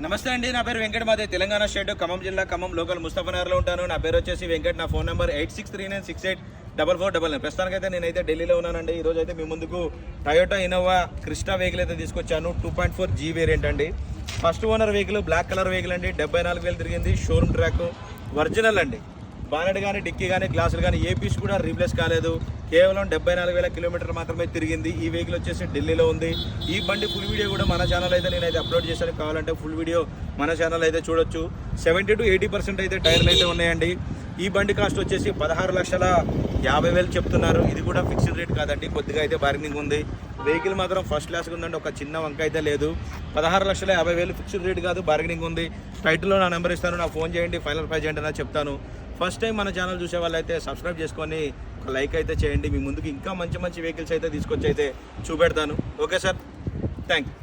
నమస్తే అండి, నా పేరు వెంకట్. మాది తెలంగాణ స్టేట్ ఖమ్మం జిల్లా ఖమ్మం లోకల్ ముస్తఫానగర్లో ఉంటాను. నా పేరు వచ్చేసి వెంకట్. నా ఫోన్ నెంబర్ 8639684499. ప్రస్తుతానికైతే నేనైతే ఢిల్లీలో ఉన్నానండి. ఈరోజు అయితే మీ ముందుకు టయోటా ఇన్నోవా క్రిస్టా వెహికల్ అయితే తీసుకొచ్చాను. 2.4 G వేరియంట్ అండి. First owner vehicle, black colour vehicle అండి. 74,000 తిరిగింది. షోరూమ్ ట్రాక్, ఒరిజినల్ అండి. బానెట్ కానీ, డిక్కీ కానీ, గ్లాసులు కానీ ఏ పీస్ కూడా రీప్లేస్ కాలేదు. కేవలం 74,000 కిలోమీటర్ మాత్రమే తిరిగింది. ఈ వెహికల్ వచ్చేసి ఢిల్లీలో ఉంది. ఈ బండి ఫుల్ వీడియో కూడా మన ఛానల్ అయితే నేనైతే అప్లోడ్ చేశాను. కావాలంటే ఫుల్ వీడియో మన ఛానల్ అయితే చూడొచ్చు. 70 to 80% అయితే టైర్లు అయితే ఉన్నాయండి. ఈ బండి కాస్ట్ వచ్చేసి 16,50,000 చెప్తున్నారు. ఇది కూడా ఫిక్స్డ్ రేట్ కాదండి, కొద్దిగా అయితే బార్గెనింగ్ ఉంది. వెహికల్ మాత్రం ఫస్ట్ క్లాస్గా ఉందండి, ఒక చిన్న వంక అయితే లేదు. 16,50,000 ఫిక్స్డ్ రేట్ కాదు, బార్గెనింగ్ ఉంది. టైటిల్లో నా నెంబర్ ఇస్తాను, నాకు ఫోన్ చేయండి, ఫైనల్ ప్రైజ్ ఏంటన్నా చెప్తాను. ఫస్ట్ టైం మన ఛానల్ చూసే వాళ్ళైతే సబ్స్క్రైబ్ చేసుకొని ఒక లైక్ అయితే చేయండి. మీ ముందుకు ఇంకా మంచి మంచి వెహికల్స్ అయితే తీసుకొచ్చి అయితే చూపెడతాను. Okay sir, thank you.